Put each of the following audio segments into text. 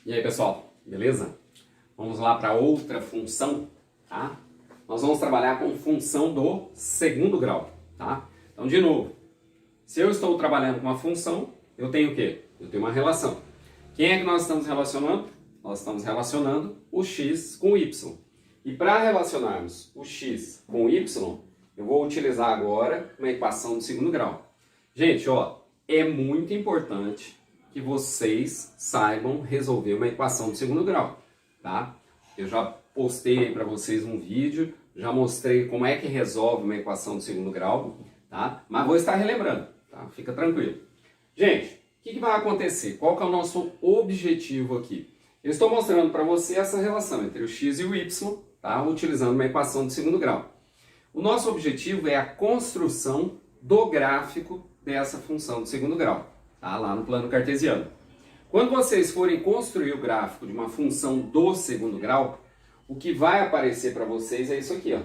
E aí, pessoal, beleza? Vamos lá para outra função, tá? Nós vamos trabalhar com função do segundo grau, tá? Então, de novo, se eu estou trabalhando com uma função, eu tenho o quê? Eu tenho uma relação. Quem é que nós estamos relacionando? Nós estamos relacionando o x com o y. E para relacionarmos o x com o y, eu vou utilizar agora uma equação do segundo grau. Gente, ó, é muito importante que vocês saibam resolver uma equação do segundo grau, tá? Eu já postei para vocês um vídeo, já mostrei como é que resolve uma equação do segundo grau, tá? Mas vou estar relembrando, tá? Fica tranquilo. Gente, o que vai acontecer? Qual que é o nosso objetivo aqui? Eu estou mostrando para você essa relação entre o x e o y, tá? Utilizando uma equação de segundo grau. O nosso objetivo é a construção do gráfico dessa função de segundo grau, tá? Lá no plano cartesiano. Quando vocês forem construir o gráfico de uma função do segundo grau, o que vai aparecer para vocês é isso aqui, ó.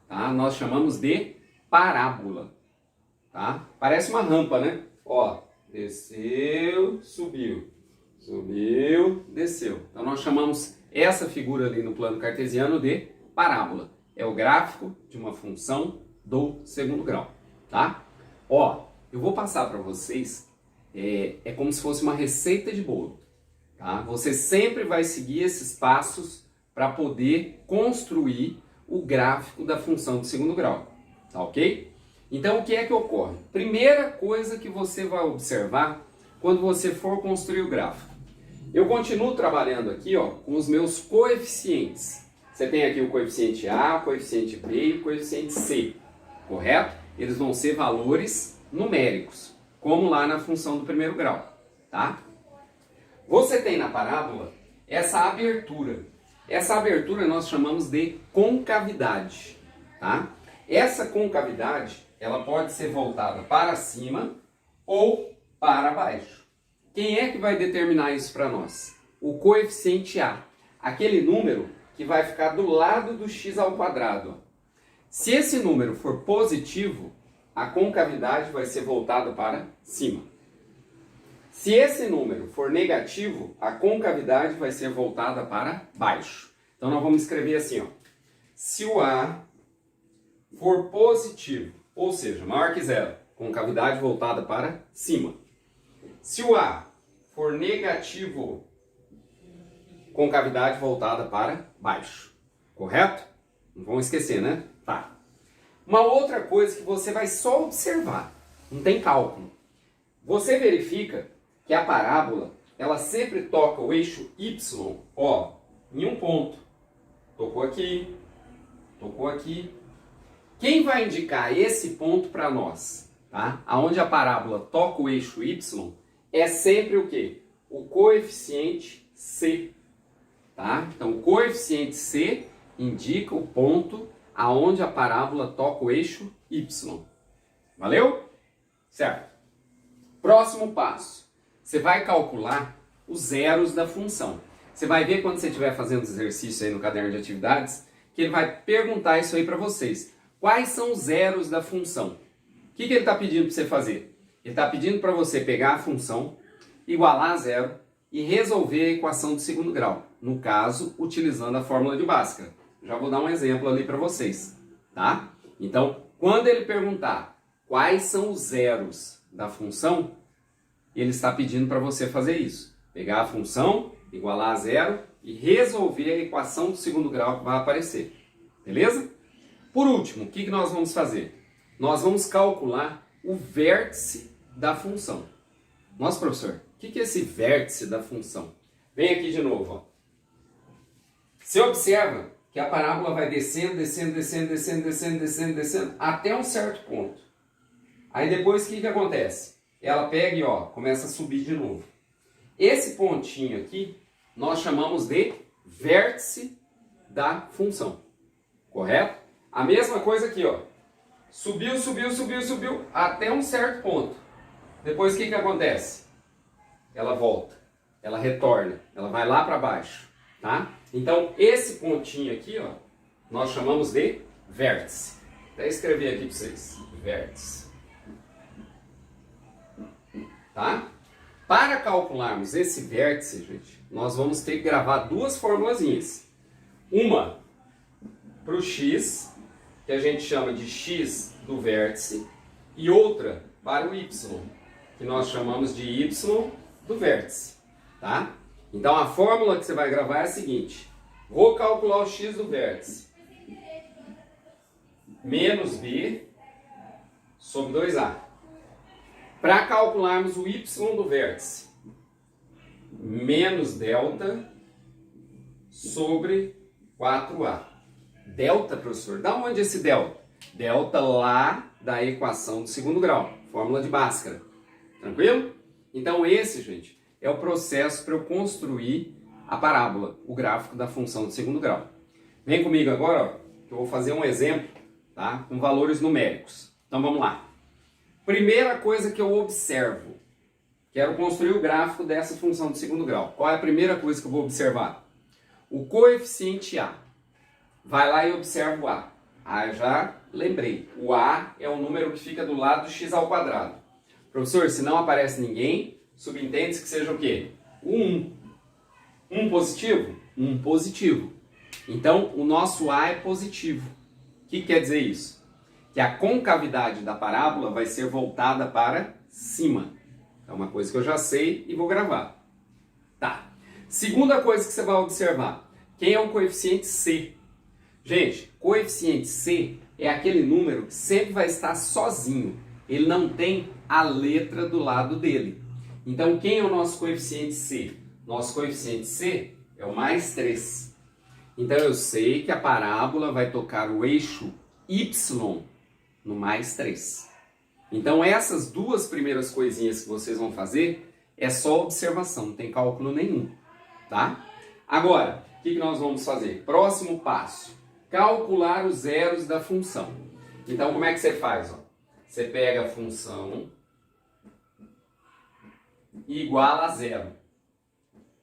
Tá? Nós chamamos de parábola. Tá? Parece uma rampa, né? Ó, desceu, subiu. Subiu, desceu. Então nós chamamos essa figura ali no plano cartesiano de parábola. É o gráfico de uma função do segundo grau. Tá? Ó, eu vou passar para vocês, é como se fosse uma receita de bolo. Tá? Você sempre vai seguir esses passos para poder construir o gráfico da função de segundo grau. Tá ok? Então o que é que ocorre? Primeira coisa que você vai observar quando você for construir o gráfico. Eu continuo trabalhando aqui, ó, com os meus coeficientes. Você tem aqui o coeficiente A, o coeficiente B e o coeficiente C, correto? Eles vão ser valores numéricos, como lá na função do primeiro grau, tá? Você tem na parábola essa abertura. Essa abertura nós chamamos de concavidade, tá? Essa concavidade, ela pode ser voltada para cima ou para baixo. Quem é que vai determinar isso para nós? O coeficiente A, aquele número que vai ficar do lado do x ao quadrado. Se esse número for positivo, a concavidade vai ser voltada para cima. Se esse número for negativo, a concavidade vai ser voltada para baixo. Então nós vamos escrever assim, ó. Se o A for positivo, ou seja, maior que zero, concavidade voltada para cima. Se o A for negativo, concavidade voltada para baixo. Correto? Não vão esquecer, né? Tá. Uma outra coisa que você vai só observar, não tem cálculo. Você verifica que a parábola, ela sempre toca o eixo Y, ó, em um ponto. Tocou aqui, tocou aqui. Quem vai indicar esse ponto para nós, tá? Aonde a parábola toca o eixo Y, é sempre o quê? O coeficiente C, tá? Então, o coeficiente C indica o ponto aonde a parábola toca o eixo Y. Valeu? Certo. Próximo passo. Você vai calcular os zeros da função. Você vai ver quando você estiver fazendo exercício aí no caderno de atividades, que ele vai perguntar isso aí para vocês. Quais são os zeros da função? O que ele está pedindo para você fazer? Ele está pedindo para você pegar a função, igualar a zero e resolver a equação de segundo grau. No caso, utilizando a fórmula de Bhaskara. Já vou dar um exemplo ali para vocês, tá? Então, quando ele perguntar quais são os zeros da função, ele está pedindo para você fazer isso. Pegar a função, igualar a zero e resolver a equação do segundo grau que vai aparecer. Beleza? Por último, o que nós vamos fazer? Nós vamos calcular o vértice da função. Nossa, professor, o que é esse vértice da função? Vem aqui de novo, ó. Você observa que a parábola vai descendo, descendo, descendo, descendo, descendo, descendo, descendo, até um certo ponto. Aí depois o que acontece? Ela pega e ó, começa a subir de novo. Esse pontinho aqui, nós chamamos de vértice da função. Correto? A mesma coisa aqui, ó. Subiu, subiu, subiu, subiu, até um certo ponto. Depois o que acontece? Ela volta, ela retorna, ela vai lá para baixo, tá? Então, esse pontinho aqui, ó, nós chamamos de vértice. Até escrever aqui para vocês. Vértice. Tá? Para calcularmos esse vértice, gente, nós vamos ter que gravar duas formulazinhas. Uma para o x, que a gente chama de x do vértice, e outra para o y, que nós chamamos de y do vértice. Tá? Então a fórmula que você vai gravar é a seguinte. Vou calcular o x do vértice. Menos b sobre 2a. Para calcularmos o y do vértice. Menos delta sobre 4a. Delta, professor? Da onde esse delta? Delta lá da equação do segundo grau. Fórmula de Bhaskara. Tranquilo? Então esse, gente, é o processo para eu construir a parábola, o gráfico da função de segundo grau. Vem comigo agora, ó, que eu vou fazer um exemplo, tá, com valores numéricos. Então vamos lá. Primeira coisa que eu observo. Quero construir o gráfico dessa função de segundo grau. Qual é a primeira coisa que eu vou observar? O coeficiente A. Vai lá e observa o A. Ah, já lembrei. O A é o número que fica do lado do x ao quadrado. Professor, se não aparece ninguém, subentende-se que seja o quê? O 1. 1 positivo? 1 positivo. Então, o nosso A é positivo. O que quer dizer isso? Que a concavidade da parábola vai ser voltada para cima. É uma coisa que eu já sei e vou gravar. Tá. Segunda coisa que você vai observar. Quem é o coeficiente C? Gente, coeficiente C é aquele número que sempre vai estar sozinho. Ele não tem a letra do lado dele. Então, quem é o nosso coeficiente C? Nosso coeficiente C é o mais 3. Então, eu sei que a parábola vai tocar o eixo Y no mais 3. Então, essas duas primeiras coisinhas que vocês vão fazer é só observação, não tem cálculo nenhum. Tá? Agora, o que nós vamos fazer? Próximo passo. Calcular os zeros da função. Então, como é que você faz? Ó? Você pega a função igual a zero.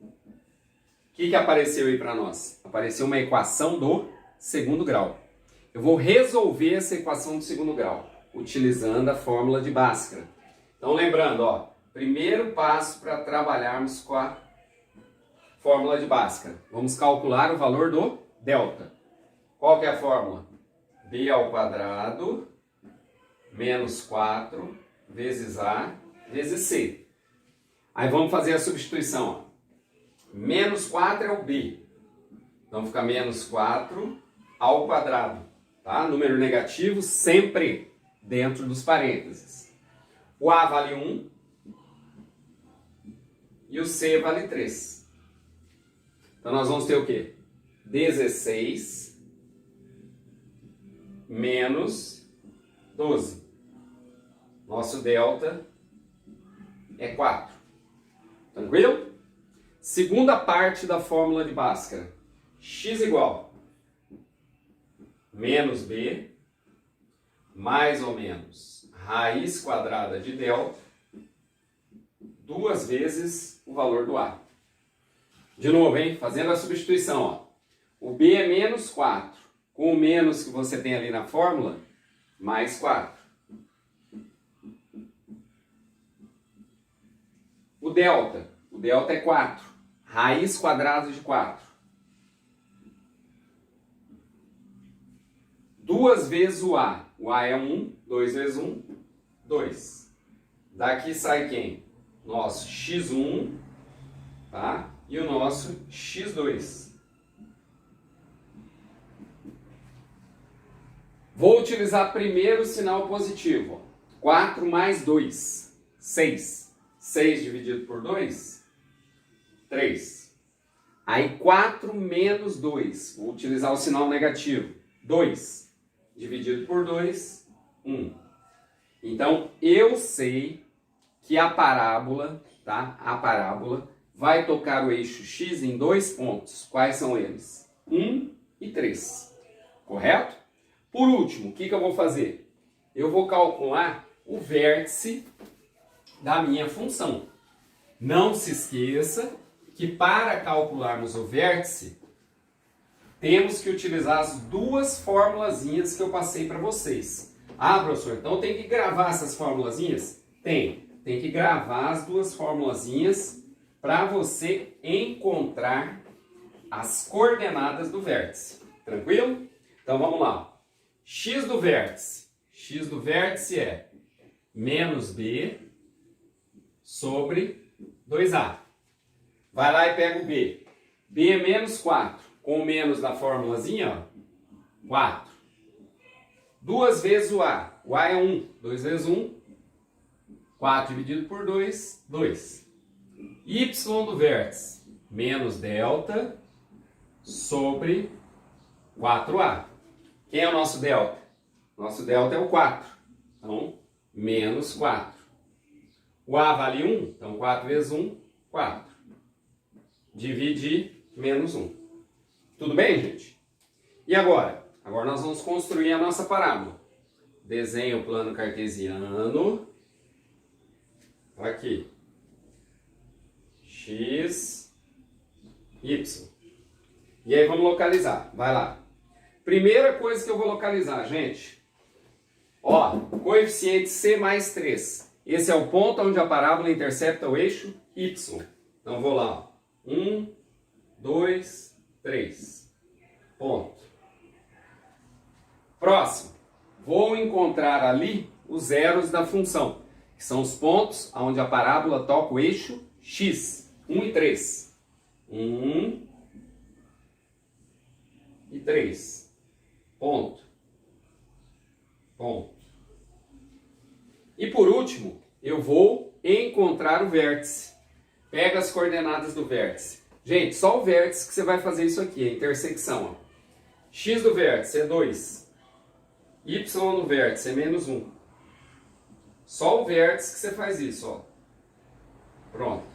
O que apareceu aí para nós? Apareceu uma equação do segundo grau. Eu vou resolver essa equação do segundo grau, utilizando a fórmula de Bhaskara. Então, lembrando, ó, primeiro passo para trabalharmos com a fórmula de Bhaskara. Vamos calcular o valor do delta. Qual que é a fórmula? B ao quadrado menos 4 vezes A vezes C. Aí vamos fazer a substituição. Ó. Menos 4 é o B. Então fica menos 4 ao quadrado. Tá? Número negativo sempre dentro dos parênteses. O A vale 1 e o C vale 3. Então nós vamos ter o quê? 16 menos 12. Nosso delta é 4. Tranquilo? Segunda parte da fórmula de Bhaskara. X igual menos B mais ou menos raiz quadrada de delta duas vezes o valor do A. De novo, hein? Fazendo a substituição. Ó. O B é menos 4. Com o menos que você tem ali na fórmula, mais 4. O delta é 4. Raiz quadrada de 4. 2 vezes o A. O A é 1. 2 vezes 1, 2. Daqui sai quem? Nosso x1, tá? E o nosso x2. Vou utilizar primeiro o sinal positivo. 4 mais 2, 6. 6 dividido por 2, 3. Aí 4 menos 2. Vou utilizar o sinal negativo. 2 dividido por 2, 1. Então, eu sei que a parábola, tá? A parábola vai tocar o eixo x em dois pontos. Quais são eles? 1 e 3. Correto? Por último, o que eu vou fazer? Eu vou calcular o vértice da minha função. Não se esqueça que para calcularmos o vértice, temos que utilizar as duas formulazinhas que eu passei para vocês. Ah, professor, então tem que gravar essas formulazinhas? Tem. tem que gravar as duas formulazinhas para você encontrar as coordenadas do vértice. Tranquilo? Então vamos lá. X do vértice. X do vértice é menos B sobre 2A. Vai lá e pega o B. B é menos 4. Com o menos na formulazinha, ó, 4. 2 vezes o A. O A é 1. 2 vezes 1, 4 dividido por 2, 2. Y do vértice, menos delta sobre 4A. Quem é o nosso delta? Nosso delta é o 4. Então, menos 4. O A vale 1, então 4 vezes 1, 4. Dividir menos 1. Tudo bem, gente? E agora? Agora nós vamos construir a nossa parábola. Desenha o plano cartesiano. Aqui. X, Y. E aí vamos localizar. Vai lá. Primeira coisa que eu vou localizar, gente. Ó, coeficiente C mais 3. Esse é o ponto onde a parábola intercepta o eixo Y. Então vou lá. 1, 2, 3. Ponto. Próximo. Vou encontrar ali os zeros da função, que são os pontos onde a parábola toca o eixo X. 1 e 3. 1 e 3. Ponto. Ponto. E por último, eu vou encontrar o vértice. Pega as coordenadas do vértice. Gente, só o vértice que você vai fazer isso aqui, a intersecção. Ó. X do vértice é 2. Y do vértice é menos 1. Só o vértice que você faz isso. Ó. Pronto.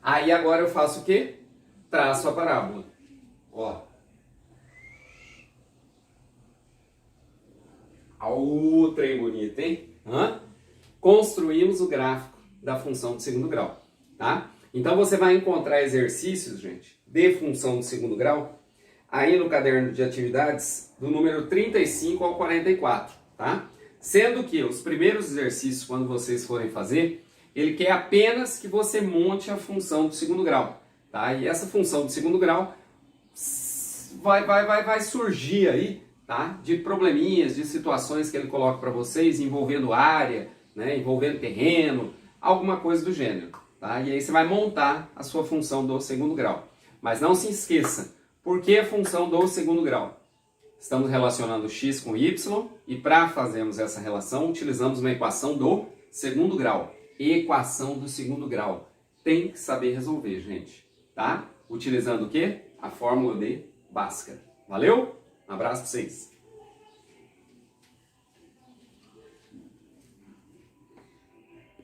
Aí agora eu faço o quê? Traço a parábola. Ó. O trem bonito, hein? Construímos o gráfico da função de segundo grau, tá? Então você vai encontrar exercícios, gente, de função de segundo grau, aí no caderno de atividades, do número 35 ao 44, tá? Sendo que os primeiros exercícios, quando vocês forem fazer, ele quer apenas que você monte a função do segundo grau, tá? E essa função do segundo grau vai surgir aí, tá? De probleminhas, de situações que ele coloca para vocês envolvendo área, né? Envolvendo terreno, alguma coisa do gênero, tá? E aí você vai montar a sua função do segundo grau. Mas não se esqueça, por que a função do segundo grau? Estamos relacionando x com y e para fazermos essa relação utilizamos uma equação do segundo grau. Equação do segundo grau. Tem que saber resolver, gente, tá? Utilizando o quê? A fórmula de Bhaskara. Valeu? Um abraço para vocês.